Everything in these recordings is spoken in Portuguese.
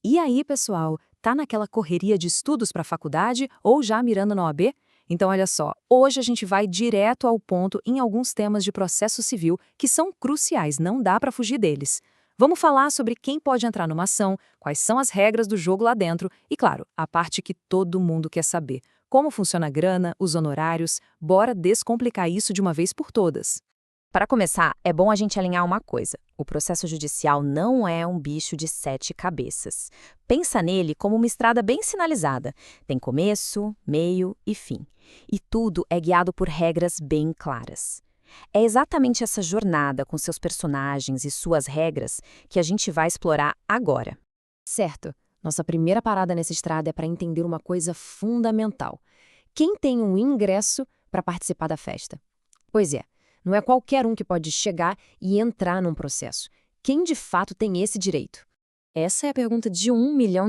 E aí, pessoal, tá naquela correria de estudos para a faculdade ou já mirando na OAB? Então, olha só, hoje a gente vai direto ao ponto em alguns temas de processo civil que são cruciais, não dá para fugir deles. Vamos falar sobre quem pode entrar numa ação, quais são as regras do jogo lá dentro e, claro, a parte que todo mundo quer saber. Como funciona a grana, os honorários, bora descomplicar isso de uma vez por todas. Para começar, é bom a gente alinhar uma coisa. O processo judicial não é um bicho de 7 cabeças. Pensa nele como uma estrada bem sinalizada. Tem começo, meio e fim. E tudo é guiado por regras bem claras. É exatamente essa jornada com seus personagens e suas regras que a gente vai explorar agora. Certo, nossa primeira parada nessa estrada é para entender uma coisa fundamental. Quem tem um ingresso para participar da festa? Pois é, não é qualquer um que pode chegar e entrar num processo. Quem de fato tem esse direito? Essa é a pergunta de R$ 1 milhão,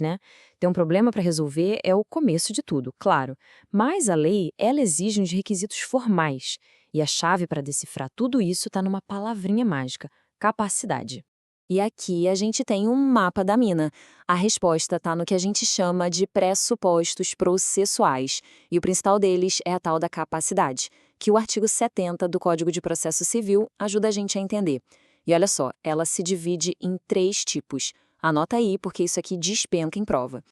né? Ter um problema para resolver é o começo de tudo, claro. Mas a lei, ela exige uns requisitos formais. E a chave para decifrar tudo isso está numa palavrinha mágica: capacidade. E aqui a gente tem um mapa da mina. A resposta está no que a gente chama de pressupostos processuais, e o principal deles é a tal da capacidade, que o artigo 70 do Código de Processo Civil ajuda a gente a entender. E olha só, ela se divide em 3 tipos. Anota aí, porque isso aqui despenca em prova.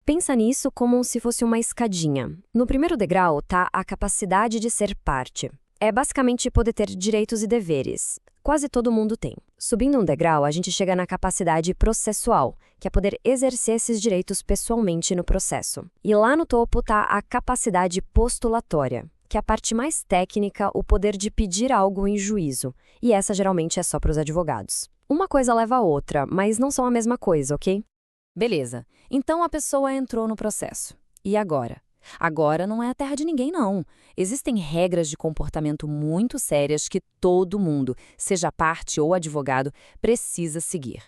Pensa nisso como se fosse uma escadinha. No primeiro degrau está a capacidade de ser parte. É basicamente poder ter direitos e deveres. Quase todo mundo tem. Subindo um degrau, a gente chega na capacidade processual, que é poder exercer esses direitos pessoalmente no processo. E lá no topo está a capacidade postulatória, que é a parte mais técnica, o poder de pedir algo em juízo. E essa geralmente é só para os advogados. Uma coisa leva a outra, mas não são a mesma coisa, ok? Beleza, então a pessoa entrou no processo. E agora? Agora não é a terra de ninguém, não. Existem regras de comportamento muito sérias que todo mundo, seja parte ou advogado, precisa seguir.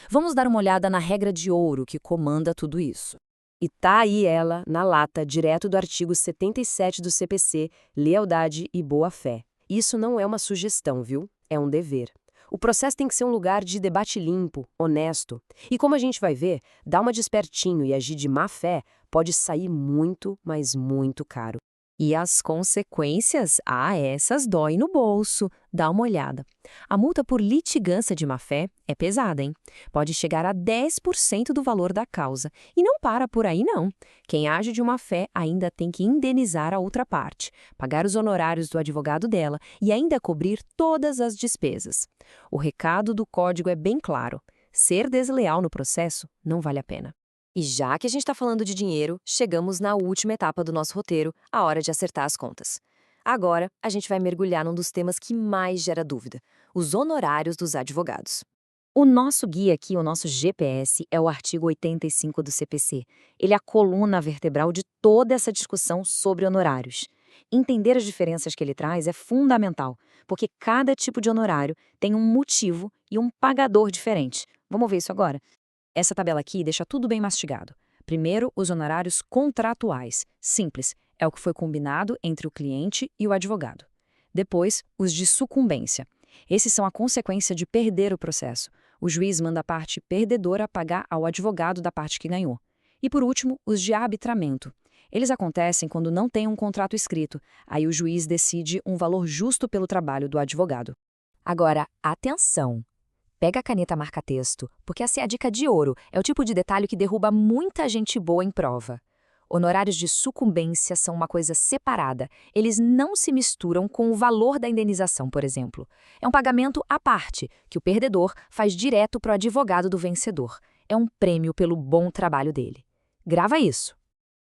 Vamos dar uma olhada na regra de ouro que comanda tudo isso. E tá aí ela, na lata, direto do artigo 77 do CPC, lealdade e boa-fé. Isso não é uma sugestão, viu? É um dever. O processo tem que ser um lugar de debate limpo, honesto. E como a gente vai ver, dar uma de espertinho e agir de má fé pode sair muito, mas muito caro. E as consequências? Essas doem no bolso. Dá uma olhada. A multa por litigância de má-fé é pesada, hein? Pode chegar a 10% do valor da causa. E não para por aí, não. Quem age de má-fé ainda tem que indenizar a outra parte, pagar os honorários do advogado dela e ainda cobrir todas as despesas. O recado do código é bem claro: ser desleal no processo não vale a pena. E já que a gente está falando de dinheiro, chegamos na última etapa do nosso roteiro, a hora de acertar as contas. Agora, a gente vai mergulhar num dos temas que mais gera dúvida: os honorários dos advogados. O nosso guia aqui, o nosso GPS, é o artigo 85 do CPC. Ele é a coluna vertebral de toda essa discussão sobre honorários. Entender as diferenças que ele traz é fundamental, porque cada tipo de honorário tem um motivo e um pagador diferente. Vamos ver isso agora? Essa tabela aqui deixa tudo bem mastigado. Primeiro, os honorários contratuais. Simples, é o que foi combinado entre o cliente e o advogado. Depois, os de sucumbência. Esses são a consequência de perder o processo. O juiz manda a parte perdedora pagar ao advogado da parte que ganhou. E por último, os de arbitramento. Eles acontecem quando não tem um contrato escrito. Aí o juiz decide um valor justo pelo trabalho do advogado. Agora, atenção! Pega a caneta marca-texto, porque essa é a dica de ouro. É o tipo de detalhe que derruba muita gente boa em prova. Honorários de sucumbência são uma coisa separada. Eles não se misturam com o valor da indenização, por exemplo. É um pagamento à parte, que o perdedor faz direto para o advogado do vencedor. É um prêmio pelo bom trabalho dele. Grava isso.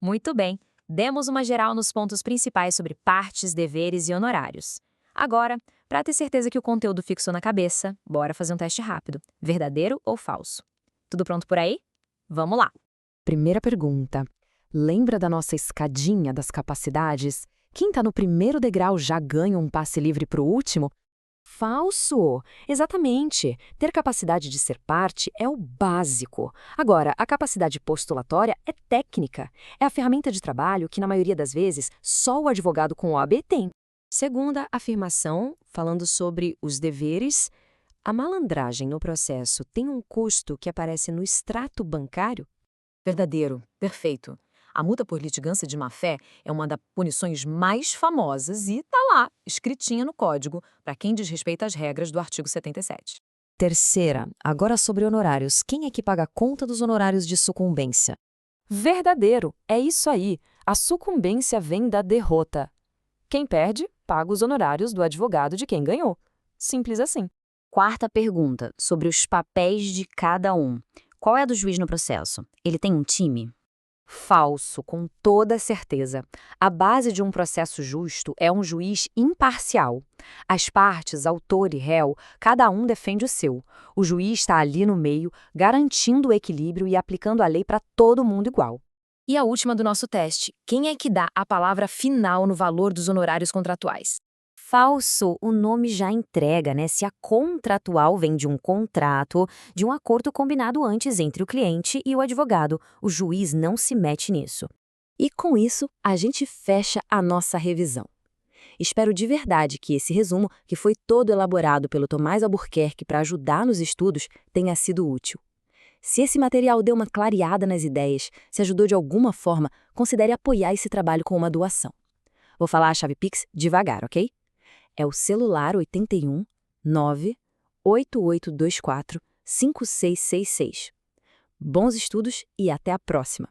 Muito bem, demos uma geral nos pontos principais sobre partes, deveres e honorários. Agora, para ter certeza que o conteúdo fixou na cabeça, bora fazer um teste rápido. Verdadeiro ou falso? Tudo pronto por aí? Vamos lá! Primeira pergunta. Lembra da nossa escadinha das capacidades? Quem está no primeiro degrau já ganha um passe livre para o último? Falso! Exatamente! Ter capacidade de ser parte é o básico. Agora, a capacidade postulatória é técnica. É a ferramenta de trabalho que, na maioria das vezes, só o advogado com OAB tem. Segunda afirmação, falando sobre os deveres, A malandragem no processo tem um custo que aparece no extrato bancário? Verdadeiro, perfeito. A multa por litigância de má-fé é uma das punições mais famosas e tá lá, escritinha no código, para quem desrespeita as regras do artigo 77. Terceira, agora sobre honorários. Quem é que paga a conta dos honorários de sucumbência? Verdadeiro, é isso aí. A sucumbência vem da derrota. Quem perde, paga os honorários do advogado de quem ganhou. Simples assim. Quarta pergunta, sobre os papéis de cada um. Qual é a do juiz no processo? Ele tem um time? Falso, com toda certeza. A base de um processo justo é um juiz imparcial. As partes, autor e réu, cada um defende o seu. O juiz está ali no meio, garantindo o equilíbrio e aplicando a lei para todo mundo igual. E a última do nosso teste, quem é que dá a palavra final no valor dos honorários contratuais? Falso, o nome já entrega, né? Se a contratual vem de um contrato, de um acordo combinado antes entre o cliente e o advogado, o juiz não se mete nisso. E com isso, a gente fecha a nossa revisão. Espero de verdade que esse resumo, que foi todo elaborado pelo Tomás Albuquerque para ajudar nos estudos, tenha sido útil. Se esse material deu uma clareada nas ideias, se ajudou de alguma forma, considere apoiar esse trabalho com uma doação. Vou falar a chave Pix devagar, ok? É o celular 81 98824 5666. Bons estudos e até a próxima!